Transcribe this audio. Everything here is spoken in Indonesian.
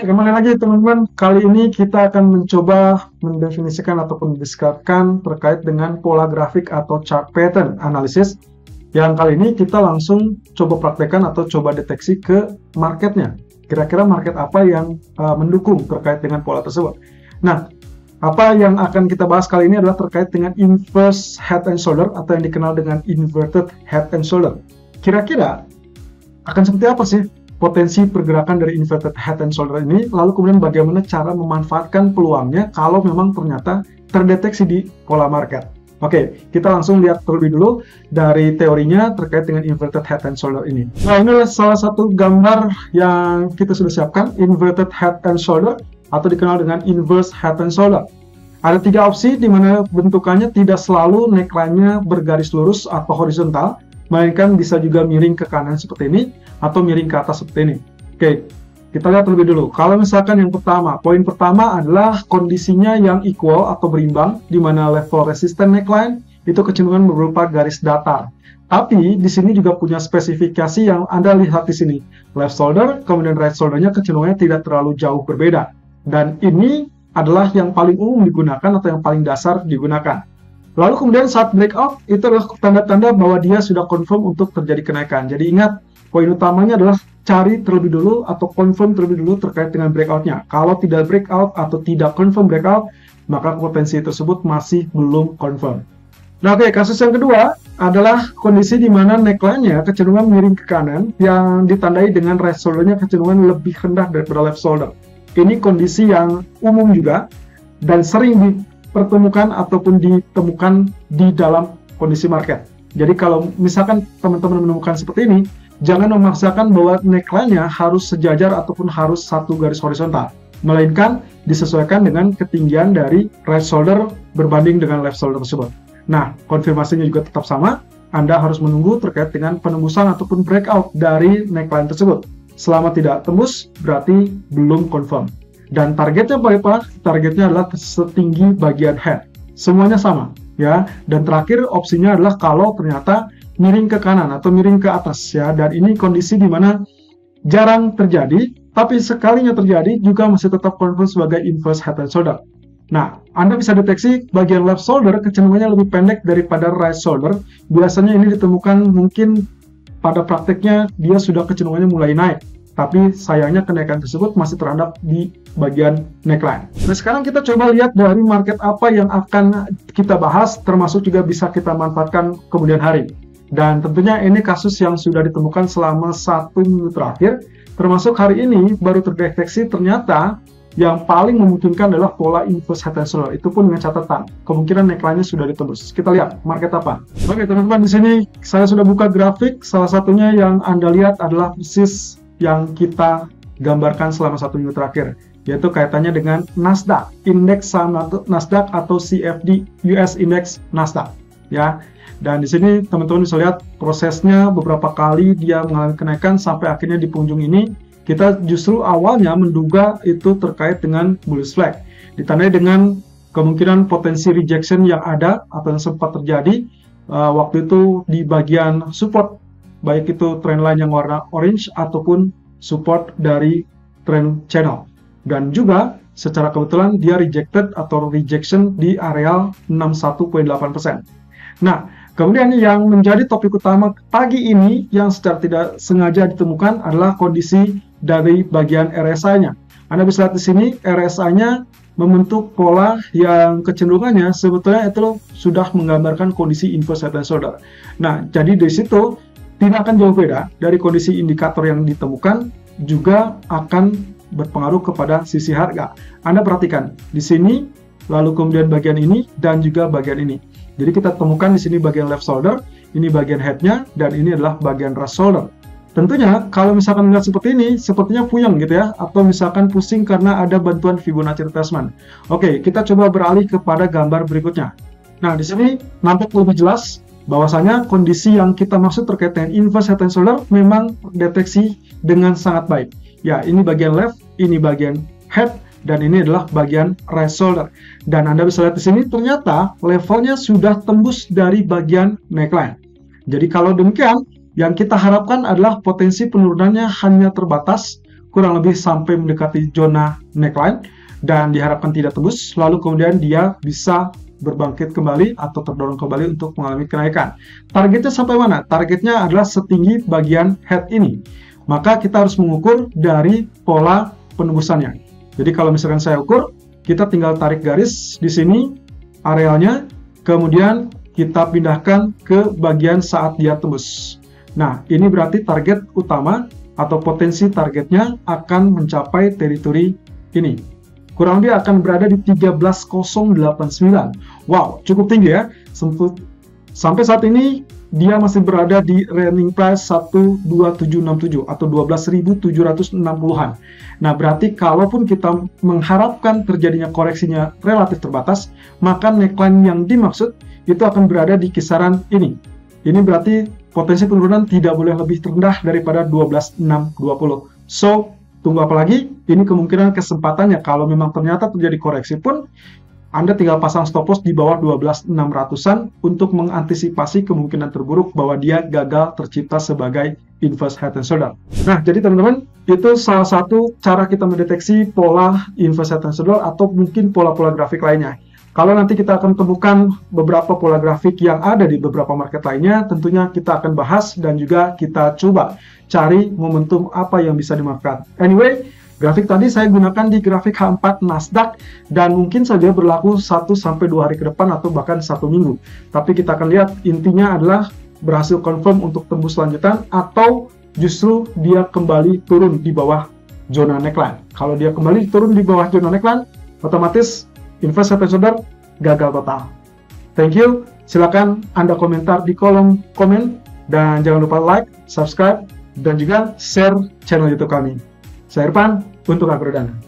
Kembali lagi teman-teman, kali ini kita akan mencoba mendefinisikan ataupun mendeskripsikan terkait dengan pola grafik atau chart pattern analysis. Yang kali ini kita langsung coba praktekkan atau coba deteksi ke marketnya. Kira-kira market apa yang mendukung terkait dengan pola tersebut. Nah, apa yang akan kita bahas kali ini adalah terkait dengan inverse head and shoulder atau yang dikenal dengan inverted head and shoulder. Kira-kira akan seperti apa sih potensi pergerakan dari inverted head and shoulder ini, lalu kemudian bagaimana cara memanfaatkan peluangnya kalau memang ternyata terdeteksi di pola market. Oke, kita langsung lihat terlebih dulu dari teorinya terkait dengan inverted head and shoulder ini. Nah, ini adalah salah satu gambar yang kita sudah siapkan, inverted head and shoulder atau dikenal dengan inverse head and shoulder. Ada 3 opsi di mana bentukannya tidak selalu neckline-nya bergaris lurus atau horizontal, melainkan bisa juga miring ke kanan seperti ini atau miring ke atas seperti ini. Oke, kita lihat terlebih dulu. Kalau misalkan yang pertama, poin pertama adalah kondisinya yang equal atau berimbang, di mana level resistant neckline itu kecenderungan berupa garis datar. Tapi di sini juga punya spesifikasi yang Anda lihat di sini. Left shoulder, kemudian right shoulder-nya kecenderungannya tidak terlalu jauh berbeda. Dan ini adalah yang paling umum digunakan atau yang paling dasar digunakan. Lalu kemudian saat breakout, itu adalah tanda-tanda bahwa dia sudah confirm untuk terjadi kenaikan. Jadi ingat, poin utamanya adalah cari terlebih dulu atau confirm terlebih dulu terkait dengan breakout-nya. Kalau tidak breakout atau tidak confirm breakout, maka potensi tersebut masih belum confirm. Nah, oke, kasus yang kedua adalah kondisi di mana neckline-nya kecenderungan miring ke kanan yang ditandai dengan right shoulder-nya kecenderungan lebih rendah daripada left shoulder. Ini kondisi yang umum juga dan sering dipertemukan ataupun ditemukan di dalam kondisi market. Jadi kalau misalkan teman-teman menemukan seperti ini, jangan memaksakan bahwa neckline-nya harus sejajar ataupun harus satu garis horizontal, melainkan disesuaikan dengan ketinggian dari right shoulder berbanding dengan left shoulder tersebut. Nah, konfirmasinya juga tetap sama, Anda harus menunggu terkait dengan penembusan ataupun breakout dari neckline tersebut. Selama tidak tembus, berarti belum confirm. Dan targetnya apa? Targetnya adalah setinggi bagian head. Semuanya sama, ya. Dan terakhir opsinya adalah kalau ternyata miring ke kanan atau miring ke atas, ya. Dan ini kondisi di mana jarang terjadi, tapi sekalinya terjadi juga masih tetap confirm sebagai inverse head and shoulder. Nah, Anda bisa deteksi bagian left shoulder kecenderungannya lebih pendek daripada right shoulder. Biasanya ini ditemukan mungkin pada prakteknya dia sudah kecenderungannya mulai naik, tapi sayangnya kenaikan tersebut masih terhadap di bagian neckline. Nah, sekarang kita coba lihat dari market apa yang akan kita bahas, termasuk juga bisa kita manfaatkan kemudian hari. Dan tentunya ini kasus yang sudah ditemukan selama 1 minggu terakhir, termasuk hari ini baru terdeteksi ternyata yang paling memungkinkan adalah pola inverse head and shoulder. Itu pun dengan catatan kemungkinan neckline-nya sudah ditembus. Kita lihat market apa. Oke teman-teman, di sini saya sudah buka grafik. Salah satunya yang Anda lihat adalah persis yang kita gambarkan selama 1 minggu terakhir, yaitu kaitannya dengan Nasdaq, indeks saham Nasdaq atau CFD US Index Nasdaq, ya. Dan di sini teman-teman bisa lihat prosesnya beberapa kali dia mengalami kenaikan sampai akhirnya di penghujung ini. Kita justru awalnya menduga itu terkait dengan bullish flag, ditandai dengan kemungkinan potensi rejection yang ada atau yang sempat terjadi waktu itu di bagian support, baik itu trendline yang warna orange ataupun support dari trend channel. Dan juga secara kebetulan dia rejected atau rejection di area 61.8%. Nah, kemudian yang menjadi topik utama pagi ini yang secara tidak sengaja ditemukan adalah kondisi dari bagian RSI-nya. Anda bisa lihat di sini RSI-nya membentuk pola yang kecenderungannya sebetulnya itu sudah menggambarkan kondisi inverse head and shoulder. Nah, jadi dari situ tidak akan jauh beda dari kondisi indikator yang ditemukan juga akan berpengaruh kepada sisi harga. Anda perhatikan di sini, lalu kemudian bagian ini dan juga bagian ini. Jadi kita temukan di sini bagian left shoulder, ini bagian head-nya, dan ini adalah bagian right shoulder. Tentunya kalau misalkan melihat seperti ini, sepertinya puyeng gitu ya, atau misalkan pusing karena ada bantuan Fibonacci retracement. Oke, kita coba beralih kepada gambar berikutnya. Nah, di sini nampak lebih jelas bahwasanya kondisi yang kita maksud terkait dengan inverse head and shoulder memang deteksi dengan sangat baik. Ya, ini bagian left, ini bagian head, dan ini adalah bagian right shoulder. Dan Anda bisa lihat di sini ternyata levelnya sudah tembus dari bagian neckline. Jadi kalau demikian, yang kita harapkan adalah potensi penurunannya hanya terbatas kurang lebih sampai mendekati zona neckline dan diharapkan tidak tembus, lalu kemudian dia bisa berbangkit kembali atau terdorong kembali untuk mengalami kenaikan. Targetnya sampai mana? Targetnya adalah setinggi bagian head ini. Maka kita harus mengukur dari pola penembusannya. Jadi kalau misalkan saya ukur, kita tinggal tarik garis di sini arealnya, kemudian kita pindahkan ke bagian saat dia tembus. Nah, ini berarti target utama atau potensi targetnya akan mencapai teritori ini. Kurang lebih akan berada di 13.089. Wow, cukup tinggi ya. Sampai saat ini dia masih berada di running price 12767 atau 12.760-an. Nah, berarti kalaupun kita mengharapkan terjadinya koreksinya relatif terbatas, maka neckline yang dimaksud itu akan berada di kisaran ini. Ini berarti potensi penurunan tidak boleh lebih rendah daripada 12.620. So, tunggu apa lagi? Ini kemungkinan kesempatannya kalau memang ternyata terjadi koreksi pun, Anda tinggal pasang stop loss di bawah 12.600-an untuk mengantisipasi kemungkinan terburuk bahwa dia gagal tercipta sebagai inverse head and shoulder. Nah, jadi teman-teman, itu salah satu cara kita mendeteksi pola inverse head and shoulder atau mungkin pola-pola grafik lainnya. Kalau nanti kita akan temukan beberapa pola grafik yang ada di beberapa market lainnya, tentunya kita akan bahas dan juga kita coba cari momentum apa yang bisa dimanfaatkan. Anyway, grafik tadi saya gunakan di grafik H4 Nasdaq dan mungkin saja berlaku 1-2 hari ke depan atau bahkan 1 minggu. Tapi kita akan lihat intinya adalah berhasil confirm untuk tembus lanjutan atau justru dia kembali turun di bawah zona neckline. Kalau dia kembali turun di bawah zona neckline, otomatis inverse head and shoulder gagal total. Thank you. Silakan Anda komentar di kolom komen dan jangan lupa like, subscribe, dan juga share channel YouTube kami. Saya Irfan untuk Agrodana.